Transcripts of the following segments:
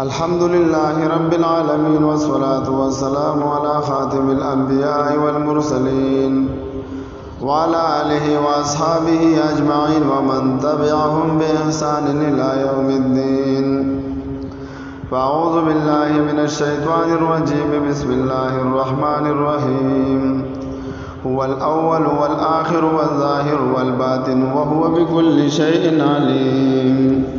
الحمد لله رب العالمين والصلاة والسلام على خاتم الأنبياء والمرسلين وعلى آله وأصحابه أجمعين ومن تبعهم بإحسان إلى يوم الدين. فأعوذ بالله من الشيطان الرجيم. بسم الله الرحمن الرحيم. هو الأول والآخر والظاهر والباطن وهو بكل شيء عليم.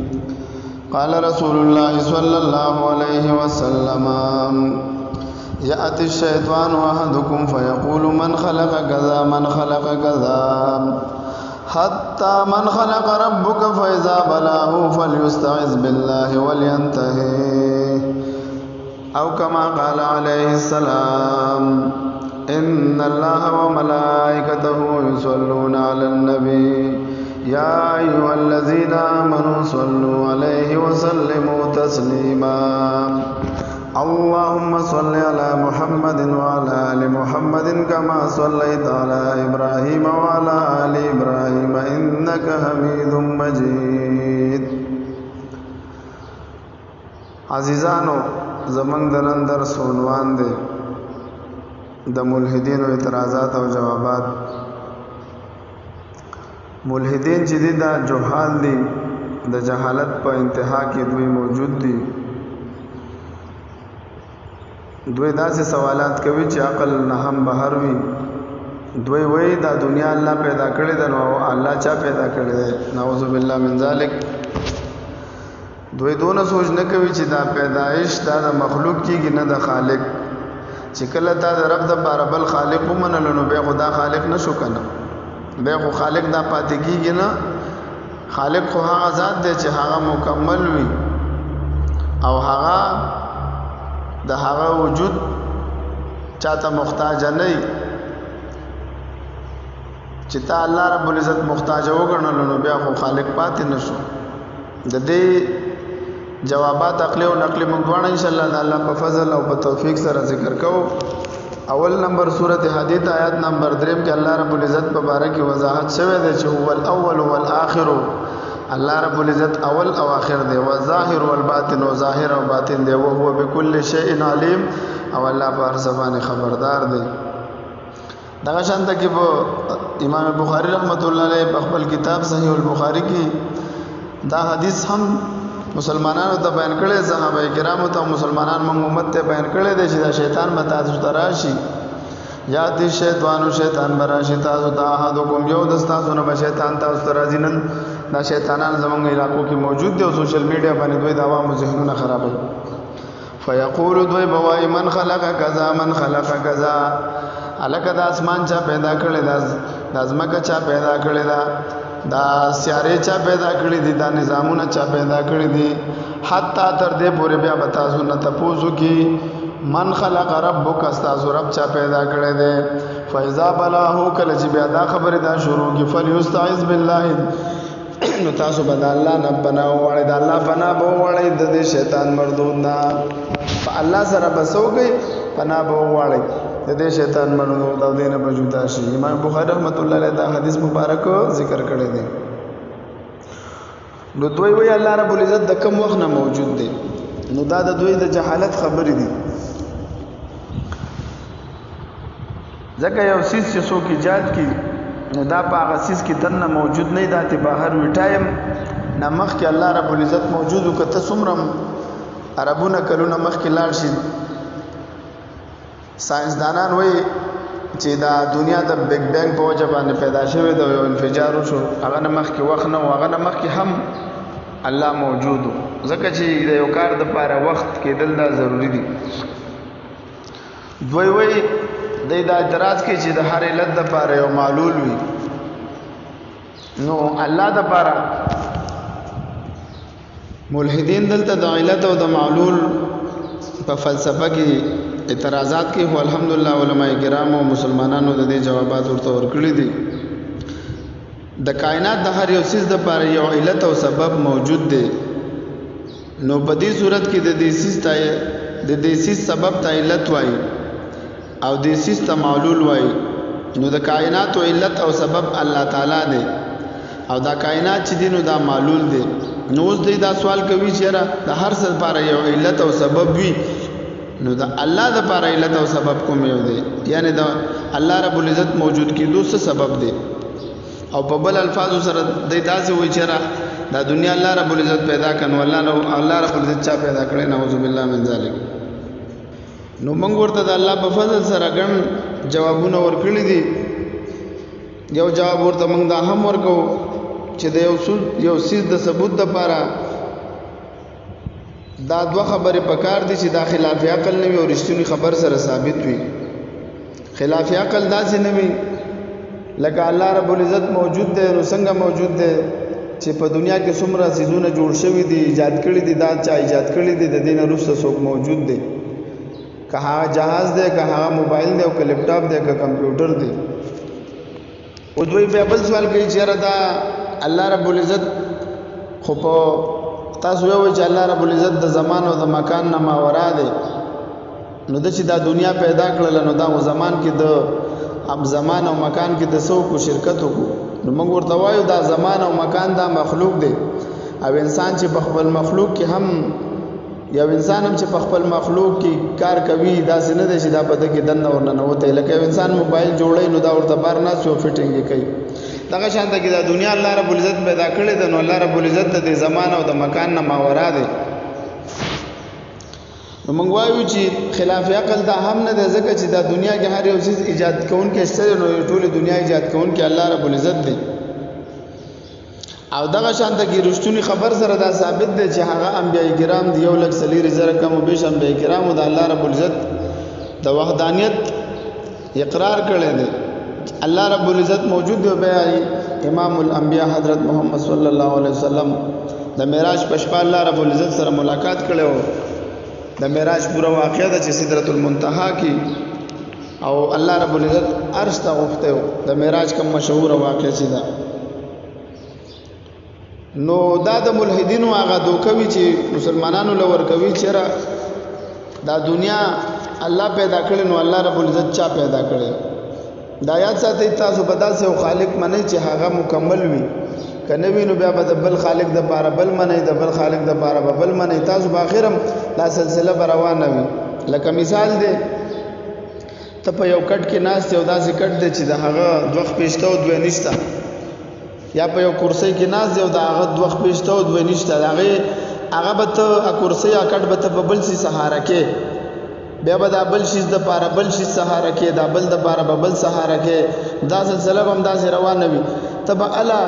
قال رسول الله صلى الله عليه وسلم: يأتي الشيطان أحدكم فيقول من خلق كذا من خلق كذا حتى من خلق ربك فإذا بلاه فليستعذ بالله ولينتهي، أو كما قال عليه السلام: إن الله وملائكته يصلون على النبي يا أيها الذين آمنوا صلوا عليه وسلموا تسليما. اللهم صل على محمد وعلى آل محمد كما صليت على إبراهيم وعلى آل إبراهيم إنك حميد مجيد. عزیزانو، زمنګ دنن درس عنوان دی د ملحدین او اعتراضات او جوابات. ملحدین چې دي دا جهال دي، د جهالت په انتها کې دوی موجود دي. دوی داسې سوالات کوي چې عقل نه هم بهر وي. دوی وایي دا دنیا الله پیدا کړې ده، نو الله چا پیدا کړې ده؟ نعوذ بالله من ذلک. دوی دونه سوچ نه کوي چې دا پیدایش دا د مخلوق کېږي نه د خالق. چې کله تا د رب د پاره بل خالق ومنلو نو بیا خدا خالق نشو کنه، بیا خو خالق دا پاتې کېږي نه. خالق خو هغه ذات دی چې هغه مکمل وي او هغه د هغه وجود چاته محتاج نه وي. چې تا الله رب العزت محتاج وګڼلو نو بیا خو خالق پاتې نشو. د دې جوابات عقلی او نقلی موږ دواړه ان شاء الله د الله په فضل او په توفیق سره ذکر کوو. اول نمبر سورۃ حدید آیات نمبر 3 کې الله رب العزت په باره کې وضاحت شوی دی چې هو الاول والآخر. الله رب العزت اول او آخر دی، او ظاهر والباطن، او ظاهر او باطن دی، او هو بكل شیء علیم، او الله په هر څه باندې خبردار دی. دغه شانته کې په امام بخاری رحمت الله علیه په خپل کتاب صحیح البخاری کې دا حدیث هم مسلمانانو ته بیان کړي، صحابه کرامو ته، مسلمانان موږ امت ته بیان کړي دي چې دا شیطان به تاسو ته راشي. یا دې شیطان براشي تاسو ته احدکم، یو د تاسو نه به شیطان تاسو ته راځي. نن دا شیطانان زموږ علاقو کې موجود دي او سوشل میډیا باندې دوی د عوامو ذهنونه خرابوي. فیقول دوی بوای من خلق کذا من خلق کذا، الکه د اسمان چا پیدا کړي، د ازمکه چا پیدا کړي، دا سیاره چا پیدا کړی دي، دا نظامونه چا پیدا کړی دي. حتی تر دې پورې بیا به تاسو نه تپوسو کی من خلق ربک، استاسو رب چا پیدا کړی دی. فاذا بلاه، کله چې بیا دا خبره دا شروع کی، فلیستعذ بالله، نو تاسو به د الله نه پناه وغواړئ، د الله پناه به وغواړئ د دې شیطان مردود نه. په الله سره به څه وکړئ؟ پناه به وغواړئ د دې شیطان مردود او دینه به جدا شي. امام بخاری رحمت الله علیه دا حدیث مبارک ذکر کړی دی. نو دوی وی الله رب العزت د کوم وخت نه موجود دی، نو دا د دوی د جهالت خبرې دي. ځکه یو سیس چې څوک ایجاد کی، نو دا په هغه سیس کې دننه موجود نه دی، د بهر وټایم نه مخکې الله رب العزت موجود و. که ته څومره عربونه کلونه مخکې لاړ شي، ساينسدانان وایي چې دا دنیا د بیگ بینګ په وجه باندې پیدا شوې ده، یو انفجار وشو، هغه نه مخکې وخت نه و، هغه نه مخکې هم الله موجود و. ځکه چې د یو کار دپاره وخت کېدل دا ضروري دي. دوی وایي دی دا اعتراض کوي چې د هر علت دپاره یو معلول وي، نو الله دپاره ملحدین دلته د علت او د معلول په فلسفه کې اعتراضات کې، خو الحمدلله علماء کرام او مسلمانانو د دې جوابات ورته ورکړي دي. د کائنات د هر یو چیز د لپاره یو علت او سبب موجود دی، نو په دې صورت کې د دې چیز سبب ته علت وایي او د دې چیز ته معلول وایي. نو د کائنات او علت او سبب الله تعالی دی، او دا کائنات چې دی نو دا معلول دی. نو اوس دی دا سوال کوي چې را د هر څه لپاره یو علت او سبب وي نو دا الله د لپاره علت او سبب کوم یو دی یعنی دا الله رب العزت موجود کیدو څه سبب دی او په بل الفاظ سره د داسې وایي چې را دا دنیا الله رب العزت پیدا کړي الله رب العزت چا پیدا کړي نعوذ بالله من ذلک نو موږ ورته د الله په فضل سره ګڼ جوابونه ورکړي دي یو جواب ورته موږ دا هم ورکو چې د یو سیز د ثبوت لپاره دا دوه خبرې پکار دي چې دا خلاف عقل نه وي او رښتینی خبر سره ثابت وي خلاف عقل داسې نه وي لکه الله رب العزت موجود دی نو څنګه موجود دی چې په دنیا کې څومره سيزونه جوړ شوي دي ایجاد کړي دي دا چا ایجاد کړي دي د دین وروسته څوک موجود دی که هغه جهاز دی که هغه موبایل دی او که لپټاپ دی که کمپیوټر دی او دوی بیا بل سوال کوي چې دا الله رب العزت خو په تاسو وایئ چې الله رب العزت د زمان او د مکان نه ماورا دی نو د چې دا دنیا پیدا کړل نو دا زمان کې د زمان او مکان کې د څو کو شرکت وکړو نو موږ ورته وایو دا زمان او مکان دا مخلوق دی او انسان چې په خپل مخلوق کې هم یو انسان هم چې په خپل مخلوق کې کار کوي دا څنګه دی چې دا په دغه دنه ورننه وته لکه انسان موبایل جوړي نو دا ورته بار نه سو فټینګ کوي دغه شان ته کې دا دنیا الله رب العزت پیدا کړې ده نو الله رب العزت د زمان او د مکان نه ماورا دی نو موږ وایو چې خلاف عقل دا هم نه ده ځکه چې دا دنیا کې هر یو چیز ایجاد کوونکی شته نو ټول دنیا ایجاد کوونکی الله رب العزت دی او دغه شان ته کې رښتونی خبر سره دا ثابت دی چې هغه انبیای کرام دی یو لک سلیر زره کم او بیش انبیای کرام د الله رب العزت د وحدانیت اقرار کړی دی الله رب العزت موجود دی بیا امام الانبیاء حضرت محمد صلی الله علیه وسلم د معراج په شپه الله رب العزت سره ملاقات کړو د معراج پورا واقعه د سدرۃ المنتهى کې او الله رب العزت عرش ته غوښته د معراج کوم مشهور واقعه چې ده نو دا د ملحدینو هغه دوکوي چې مسلمانانو لور کوي چې را دا دنیا الله پیدا کړي نو الله رب العزت چا پیدا کړي دا یاد ساتي تاسو په داسې او خالق منئ چې هغه مکمل وي کنه وی نو بیا به بل خالق د پاره بل منئ د بل خالق د پاره بل منئ تاسو په اخرم دا سلسله روانه وي لکه مثال دی ته په یو کټ کې ناس یو داسې کټ دی چې د هغه دوخ پېشته او دوه نشته یا په یو کرسي کې ناز دی او د هغه دوخ پېشته او دوه نشته هغه به ته کرسي یا کټ به ته په بل سي سهاره کې بیا به دا بل شي د پاره بل شي سهاره کې دا بل د پاره بل سهاره کې دا سلسله هم داسې روانه وي ته به الا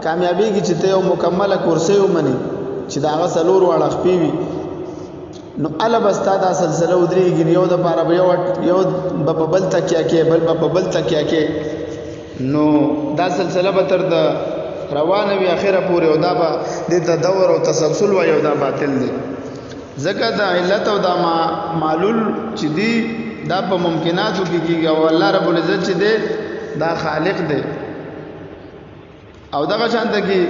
کامیابیږي چې ته یو مکمله کرسي ومني چې دا هغه سلور واړه خپې وي نو الا بستا دا سلسله ودرېږي یو د پاره یو په بل تکیا کې بل په بل تکیا کې نو دا سلسله به تر د روانه وي اخره پورې او دا به د دور او تسلسل و یو دا باطل دی ځکه دا علت او دا معلول چې دی دا په ممکناتو کې کېږي او الله رب العزت چې دی دا خالق دی او دغه شان ته کې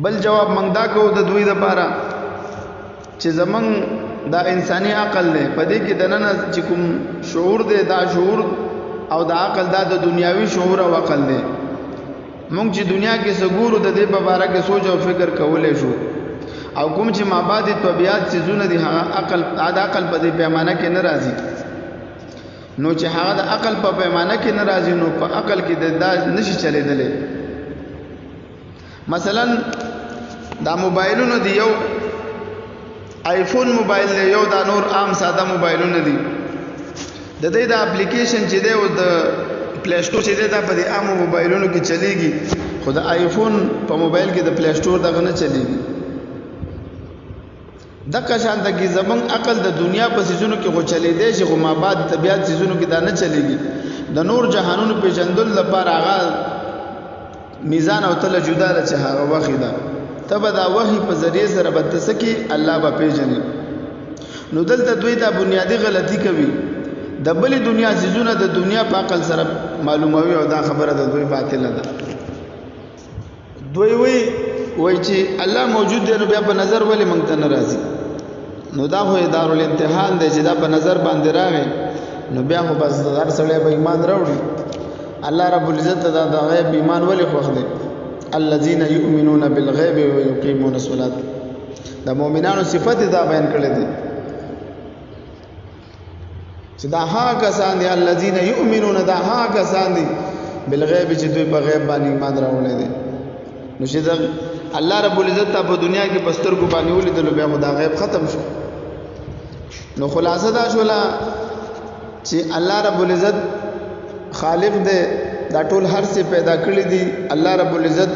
بل جواب موږ دا کوو د دوی لپاره چې زمون دا انساني عقل دی په دې کې د نن چې کوم شعور دی دا شعور او دا عقل دا د دنیاوي شعور او عقل دی موږ چې دنیا کې سګورو د دې په اړه کې سوچ او فکر کولای شو او کوم چې مابعد طبيعت سيزونه دي هغه عقل په دې پیمانه کې ناراضي نو چې هغه د عقل په پیمانه کې ناراضي نو په عقل کې د نشي چلیدلې مثلا دا موبایلونه دی یو آیفون موبایل دی یو دا نور عام ساده موبایلونه دي د دې د اپلیکیشن چې دی او د پلی سٹور چې دی دا په دې عام موبایلونو کې چلیږي خو د آیفون په موبایل کې د پلی سٹور دغه نه چلیږي دغه شان د کی زمون عقل د دنیا په سيزونو کې غو چلی دی چې غو ما بعد طبيعت سيزونو کې دا نه چلیږي د نور جهانونو په جندل لپاره هغه میزان او تل جدا ده چې هغه وخی ده تبه دا وحي په ذریعہ سره بدتسکی الله به پیژني نو دلته دوی دا بنیادی غلطی کوي د بلې دنیا سيزونه د دنیا په عقل سره معلوموي او دا خبره د دوی باطله ده دوی وای چې الله موجود دی نو بیا په نظر ولې مونږ ته ناراضي نو دا خو دارالامتحان دی چې دا په نظر باندې راغی نو بیا خو بس هر سړی به ایمان راوړي الله رب العزت دا د غیب ایمان ولې خوښ دی الذين يؤمنون بالغیب ويقيمون الصلاة. د مؤمنانو صفت دا بیان کړل دي چې دا هغه کسان دي الذين يؤمنون، دا هغه کسان دي بالغیب چې دوی په غیب باندې ایمان راوړل دي. نو چې الله رب العزت په دنیا کې بستر کو باندې ولیدل بیا خدا غیب ختم شو. نو خلاصه دا شولا چې الله رب العزت خالق دی، دا ټول هر څه پیدا کړی دي. الله رب العزت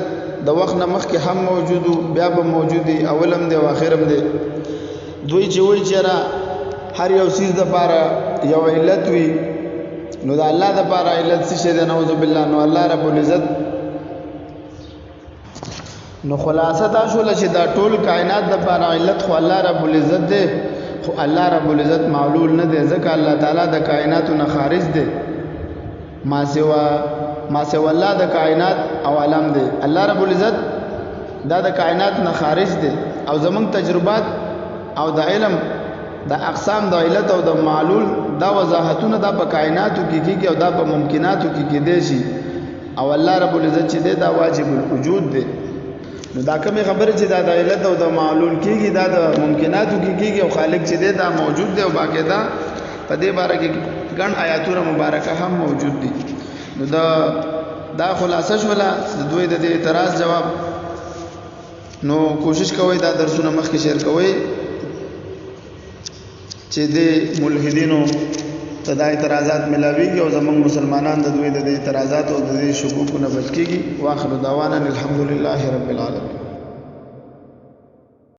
د وخت نه مخکې هم موجود بیا به موجود دی، اولم دی او اخرم دی. دوی چې وایي چې هر یو سیز د پاره یو علت وي، نو د الله د پاره علت څه شي ده؟ نعوذ بالله. نو الله رب العزت نو خلاصه دا شوله چې دا ټول کائنات د پاره علت خو الله رب العزت دی، خو الله رب العزت معلول نه دی، ځکه الله تعالی د کائناتو نه خارج دی. ما سوا الله د کائنات او عالم دی. الله رب العزت دا د کائنات نه خارج دی، او زمونږ تجربات او د علم د اقسام د علت او د معلول دا وضاحتونه دا په کائناتو کې کیږي او دا په ممکناتو کې کېدای شي. او الله رب العزت چې دی دا واجب الوجود دی. نو دا کومه خبره چې دا د علت او د معلول کیږي دا د ممکناتو کې کیږي، او خالق چې دی دا موجود دی او باقاعده په دې باره کې ګڼ آیاتونه مبارکه هم موجود دي. نو دا خلاصه شوله د دوی د دې اعتراض جواب. نو کوشش کوئ دا درسونه مخکې شیر کوئ چې د ملحدینو ته دا اعتراضات ملاویږي او زمونږ مسلمانان د دوی د اعتراضات او د دې شکوکو نه بچ کیږي. واخر دعوانا الحمدلله رب العالمین.